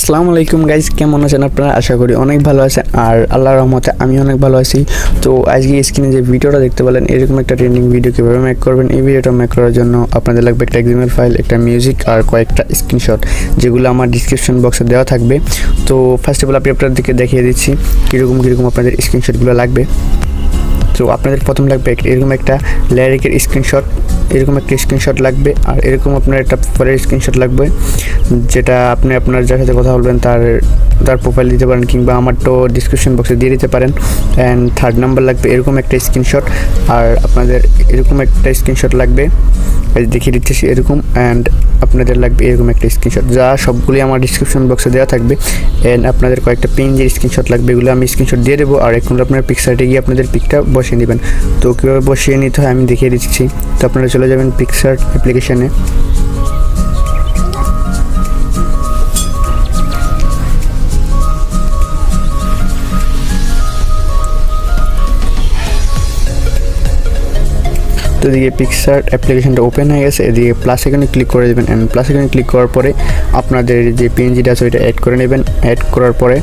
আসসালামু আলাইকুম গাইজ, কেমন আছেন আপনারা? আশা করি অনেক ভালো আছেন আর আল্লাহর রহমতে আমি অনেক ভালো আছি। তো আজকে স্ক্রিনে যে ভিডিওটা দেখতে পেলেন, এরকম একটা ট্রেন্ডিং ভিডিও কীভাবে মেক করবেন, এই ভিডিওটা মেক করার জন্য আপনাদের লাগবে একটা XML ফাইল, একটা মিউজিক আর কয়েকটা স্ক্রিনশট, যেগুলো আমার ডিসক্রিপশন বক্সে দেওয়া থাকবে। তো ফার্স্ট অফ অল আমি আপনাদেরকে দেখিয়ে দিচ্ছি কীরকম আপনাদের স্ক্রিনশটগুলো লাগবে। তো আপনাদের প্রথম লাগবে এরকম একটা ল্যারিকের স্ক্রিনশট, এরকম একটা স্ক্রিনশট লাগবে, আর এরকম আপনার একটা প্রোফাইলের স্ক্রিনশট লাগবে, যেটা আপনি আপনার যার সাথে কথা বলবেন তার প্রোফাইল দিতে পারেন, কিংবা আমার তো ডিসক্রিপশন বক্সে দিয়ে দিতে পারেন। অ্যান্ড থার্ড নাম্বার লাগবে এরকম একটা স্ক্রিনশট, আর আপনাদের এরকম একটা স্ক্রিনশট লাগবে, দেখিয়ে দিচ্ছি এরকম। অ্যান্ড আপনাদের লাগবে এরকম একটা স্ক্রিনশট, যা সবগুলি আমার ডিসক্রিপশন বক্সে দেওয়া থাকবে। অ্যান্ড আপনাদের কয়েকটা পেজের স্ক্রিনশট লাগবে, এগুলো আমি স্ক্রিনশট দিয়ে দেবো। আর এখন আপনার পিকচারটে গিয়ে আপনাদের পিকটা বসিয়ে নেবেন। তো কীভাবে বসিয়ে নিতে হয় আমি দেখিয়ে দিচ্ছি। তো আপনারা চলে যাবেন পিকচার অ্যাপ্লিকেশানে। তো এদিকে পিকচার অ্যাপ্লিকেশনটা ওপেন হয়ে গেছে, এদিকে প্লাস এখানে ক্লিক করে দেবেন। অ্যান্ড প্লাস এখানে ক্লিক করার পরে আপনাদের যে পিএনজিটা আছে ওইটা অ্যাড করে নেবেন। অ্যাড করার পরে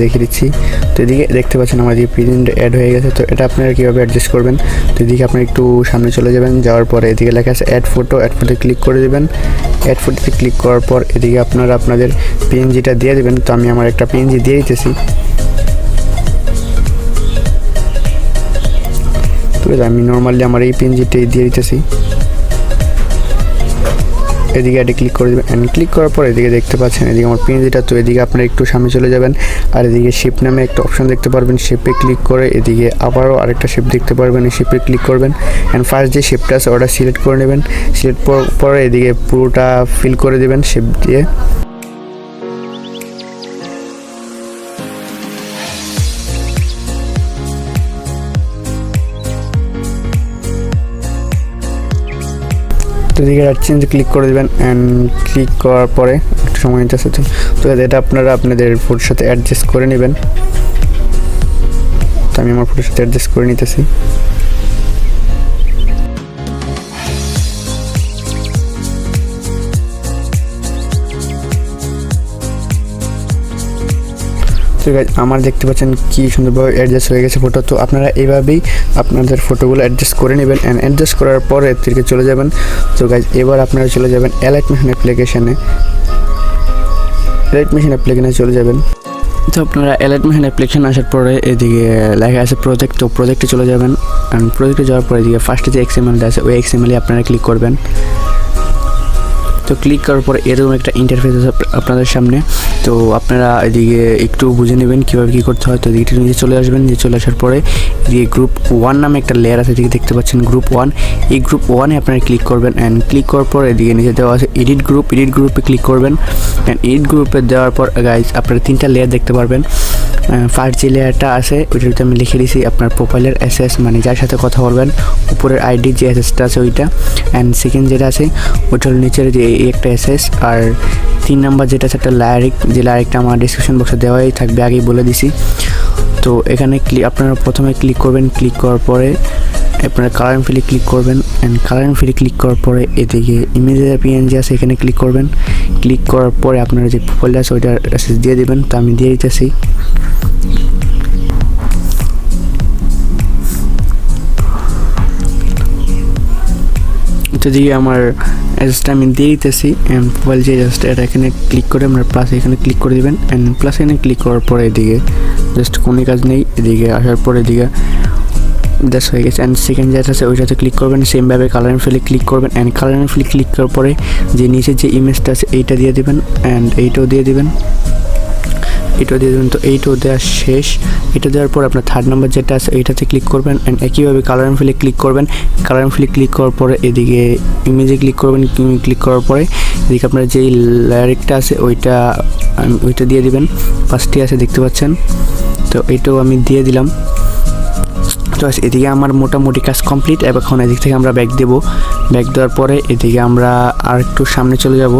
দেখিয়ে দিচ্ছি। তো এদিকে দেখতে পাচ্ছেন আমার যে পিএনজিটা অ্যাড হয়ে গেছে। তো এটা আপনারা কীভাবে অ্যাডজাস্ট করবেন, তো এদিকে আপনারা একটু সামনে চলে যাবেন, যাওয়ার পরে এদিকে লেখা আছে অ্যাড ফটো ক্লিক করে দেবেন। অ্যাড ফটোতে ক্লিক করার পর এদিকে আপনারা আপনাদের পিএনজিটা দিয়ে দেবেন। তো আমি আমার একটা পিএনজি দিয়ে দিতেছি। আমি নর্মালি আমার এই পিএনজিটাই দিয়ে দিতেছি। এদিকে অ্যাডে ক্লিক করে দেবেন। অ্যান্ড ক্লিক করার পর এদিকে দেখতে পাচ্ছেন এদিকে আমার পিএনজিটা। তো এদিকে আপনারা একটু সামনে চলে যাবেন, আর এদিকে শেপ নামে একটা অপশন দেখতে পারবেন, শেপে ক্লিক করে এদিকে আবারও আরেকটা শেপ দেখতে পারবেন, এই শেপে ক্লিক করবেন। অ্যান্ড ফার্স্ট যে শেপটা আছে ওটা সিলেক্ট করে নেবেন। সিলেক্ট পরে এদিকে পুরোটা ফিল করে দেবেন শেপ দিয়ে। তো এদিকে রাইট চেঞ্জে ক্লিক করে দেবেন। অ্যান্ড ক্লিক করার পরে একটু সময় নিতে আসে। তো এটা আপনারা আপনাদের ফটোর সাথে অ্যাডজাস্ট করে নেবেন। তো আমি আমার ফটোর সাথে অ্যাডজাস্ট করে নিতেছি। তো গাইজ আমার দেখতে পাচ্ছেন কি সুন্দরভাবে অ্যাডজাস্ট হয়ে গেছে ফটো। তো আপনারা এইভাবেই আপনাদের ফটোগুলো অ্যাডজাস্ট করে নেবেন। অ্যান্ড অ্যাডজাস্ট করার পরে এদিকে চলে যাবেন। তো গাইজ এবার আপনারা চলে যাবেন alightmotion অ্যাপ্লিকেশানে। alightmotion অ্যাপ্লিকেশানে চলে যাবেন। তো আপনারা alightmotion অ্যাপ্লিকেশান আসার পরে এদিকে লেখা আছে প্রজেক্ট, তো প্রজেক্টে চলে যাবেন। অ্যান্ড প্রজেক্টে যাওয়ার পরে এদিকে ফার্স্টে যে XMLটা আছে ওই XML আপনারা ক্লিক করবেন। তো ক্লিক করার পরে এরকম একটা ইন্টারফেস আছে আপনাদের সামনে। তো আপনারা এদিকে একটু বুঝে নেবেন কীভাবে কী করতে হয়। তো এদিকে নিচে চলে আসবেন, নিচে চলে আসার পরে এদিকে গ্রুপ 1 নামে একটা লেয়ার আছে, এদিকে দেখতে পাচ্ছেন গ্রুপ 1। এই গ্রুপ 1-এ আপনারা ক্লিক করবেন। অ্যান্ড ক্লিক করার পর এদিকে নিচে দেওয়া আছে এডিট গ্রুপে ক্লিক করবেন। অ্যান্ড এডিট গ্রুপে দেওয়ার পর গাইজ আপনারা 3টা লেয়ার দেখতে পারবেন। ফার্স্ট যে লেয়ারটা আছে ওইটাতে আমি লিখে দিয়েছি আপনার প্রোফাইলের এসএস, মানে যার সাথে কথা বলবেন উপরের আইডি যে এসএসটা আছে ওইটা। অ্যান্ড সেকেন্ড যেটা আছে ওইটা হলো নিচের যে একটা এসএস। আর 3 নাম্বার যেটা আছে একটা যে লাইরিকটা আমার ডিসক্রিপশন বক্সে দেওয়াই থাকবে, আগেই বলে দিছি। তো এখানে আপনারা প্রথমে ক্লিক করবেন। ক্লিক করার পরে আপনারা কালার ফিলে ক্লিক করবেন। অ্যান্ড কালার ফিলে ক্লিক করার পরে এদিকে ইমেজের পিএনজি আছে এখানে ক্লিক করবেন। ক্লিক করার পরে আপনারা যে প্রোফাইলটা আছে ওইটা এসএস দিয়ে দেবেন। তো আমি দিয়ে দিতেছি। তো দিকে আমার অ্যাড্রেসটা আমি দিয়ে দিতেছি। অ্যান্ড প্রোফাইল যে অ্যাড্রেসটা এটা এখানে ক্লিক করে আমরা প্লাস এখানে ক্লিক করে দেবেন। অ্যান্ড প্লাস এখানে ক্লিক করার পরে এদিকে জাস্ট কোনো কাজ নেই, এদিকে আসার পরে এদিকে জাস্ট হয়ে গেছে। অ্যান্ড সেকেন্ড যেটা আছে ওইটাতে ক্লিক করবেন, সেমভাবে কালার ফিলে ক্লিক করবেন। অ্যান্ড কালার ফিলে ক্লিক করার পরে যে নিচে যে ইমেজটা আছে এইটা দিয়ে দেবেন। অ্যান্ড এইটাও দিয়ে দেবেন। তো এইটাও দেওয়া শেষ। এটা দেওয়ার পর আপনার থার্ড নাম্বার যেটা আছে এইটাতে ক্লিক করবেন। অ্যান্ড একইভাবে কালার ফিলে ক্লিক করবেন। কালার ফিলে ক্লিক করার পরে এদিকে ইমেজে ক্লিক করবেন। ক্লিক করার পরে এদিকে আপনার যেই লাইরিকটা আছে ওইটা দিয়ে দিবেন। ফার্স্টে আছে দেখতে পাচ্ছেন, তো এইটাও আমি দিয়ে দিলাম। তো এদিকে আমার মোটামুটি কাজ কমপ্লিট। এখন এদিক থেকে আমরা ব্যাক দেবো। ব্যাক দেওয়ার পরে এদিকে আমরা আর একটু সামনে চলে যাব।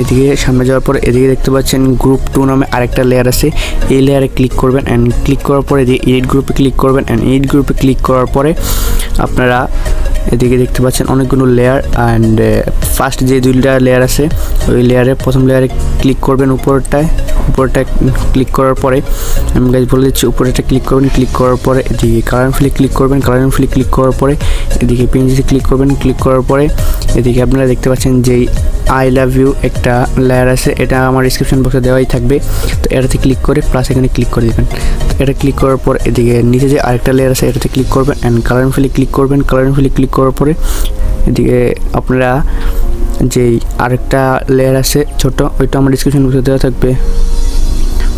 এদিকে সামনে যাওয়ার পরে এদিকে দেখতে পাচ্ছেন গ্রুপ 2 নামে আরেকটা লেয়ার আছে। এই লেয়ারে ক্লিক করবেন অ্যান্ড ক্লিক করার পরে এদিকে এডিট গ্রুপে ক্লিক করবেন অ্যান্ড এডিট গ্রুপে ক্লিক করার পরে আপনারা এদিকে দেখতে পাচ্ছেন অনেকগুলো লেয়ার অ্যান্ড ফার্স্ট যে 2টা লেয়ার আছে ওই লেয়ারে প্রথম লেয়ারে ক্লিক করবেন উপরটায় ক্লিক করার পরে আমি গাইজ বলে দিচ্ছি উপরেটা ক্লিক করবেন। ক্লিক করার পরে এদিকে কালার ফিলে ক্লিক করবেন। কালার ফিলে ক্লিক করার পরে এদিকে পিএনজিতে ক্লিক করবেন। ক্লিক করার পরে এদিকে আপনারা দেখতে পাচ্ছেন যেই আই লাভ ইউ একটা লেয়ার আছে, এটা আমার ডিসক্রিপশন বক্সে দেওয়াই থাকবে। তো এটাতে ক্লিক করে প্লাস এখানে ক্লিক করে দেবেন। তো এটা ক্লিক করার পর এদিকে নিচে যে আরেকটা লেয়ার আছে এটাতে ক্লিক করবেন অ্যান্ড কালার ফিলে ক্লিক করবেন। কালার ফিলে ক্লিক করার পরে এদিকে আপনারা যেই আরেকটা লেয়ার আছে ছোট, ওইটা আমার ডিসক্রিপশন বক্সে দেওয়া থাকবে,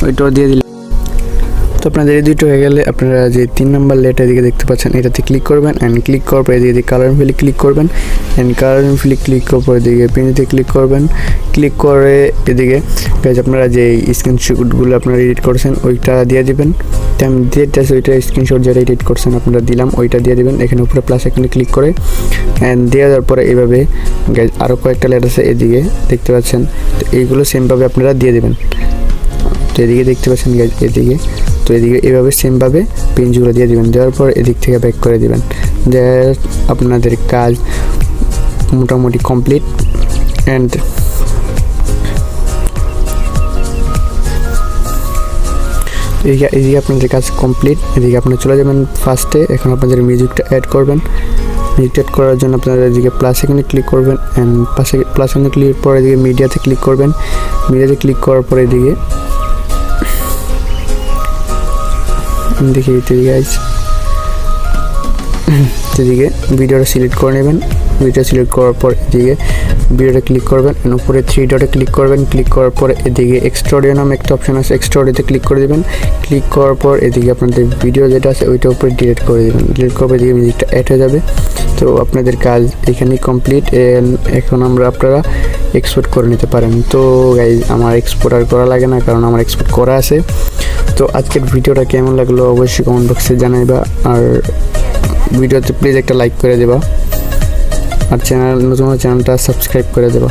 ওইটাও দিয়ে দিলে। তো আপনাদের এই দুটো হয়ে গেলে আপনারা যে 3 নম্বর লেয়ারটা এদিকে দেখতে পাচ্ছেন এটাতে ক্লিক করবেন অ্যান্ড ক্লিক করার পরে এদিকে কালার ফিলে ক্লিক করবেন অ্যান্ড কালার ফিলে ক্লিক করার পরে এদিকে পেনতে ক্লিক করবেন। ক্লিক করে এদিকে গাইজ আপনারা যে স্ক্রিনশটগুলো আপনারা এডিট করছেন ওইটা দিয়ে দিবেন। তো আমি দিয়েছি ওইটা স্ক্রিনশট যেটা এডিট করছেন আপনারা দিলাম ওইটা দিয়ে দিবেন। এখানে উপরে প্লাস এখানে ক্লিক করে অ্যান্ড দিয়ে দেওয়ার পরে এইভাবে গাইজ আরও কয়েকটা লেয়ার আছে এদিকে দেখতে পাচ্ছেন। তো এইগুলো সেমভাবে আপনারা দিয়ে দেবেন। তো এদিকে দেখতে পাচ্ছেন গাইজ এদিকে, তো এদিকে এভাবে সেমভাবে পেনগুলো দিয়ে দিবেন। দেওয়ার পর এদিক থেকে ব্যাক করে দিবেন। আপনাদের কাজ মোটামুটি কমপ্লিট। অ্যান্ড এদিকে আপনাদের কাজ কমপ্লিট। এদিকে আপনারা চলে যাবেন ফার্স্টে। এখন আপনাদের মিউজিকটা অ্যাড করবেন। মিউজিকটা অ্যাড করার জন্য আপনারা এদিকে প্লাস এখানে ক্লিক করবেন অ্যান্ড প্লাস এখানে ক্লিক পরে এদিকে মিডিয়াতে ক্লিক করবেন। মিডিয়াতে ক্লিক করার পরে এদিকে দেখি এদিকে ভিডিওটা সিলেক্ট করে নেবেন। ভিডিও সিলেক্ট করার পর এদিকে ভিডিওটা ক্লিক করবেন, উপরে 3 ডটে ক্লিক করবেন। ক্লিক করার পর এদিকে এক্সট্রোডিও নামে একটা অপশন আছে, এক্সট্রোডিওতে ক্লিক করে দেবেন। ক্লিক করার পর এদিকে আপনাদের ভিডিও যেটা আছে ওইটা উপরে ডিলিট করে দেবেন। ডিলিট করার পর এদিকে মিউজিকটা অ্যাড হয়ে যাবে। তো আপনাদের কাজ এখানেই কমপ্লিট। এখন আপনারা এক্সপোর্ট করে নিতে পারেন। তো গাইজ আমার এক্সপোর্ট আর করা লাগে না, কারণ আমার এক্সপোর্ট করা আছে। তো আজকের ভিডিওটা কেমন লাগলো অবশ্যই কমেন্ট বক্সে জানাইবা, আর ভিডিওতে প্লিজ একটা লাইক করে দেবা, আর নতুন চ্যানেলটা সাবস্ক্রাইব করে দেবা।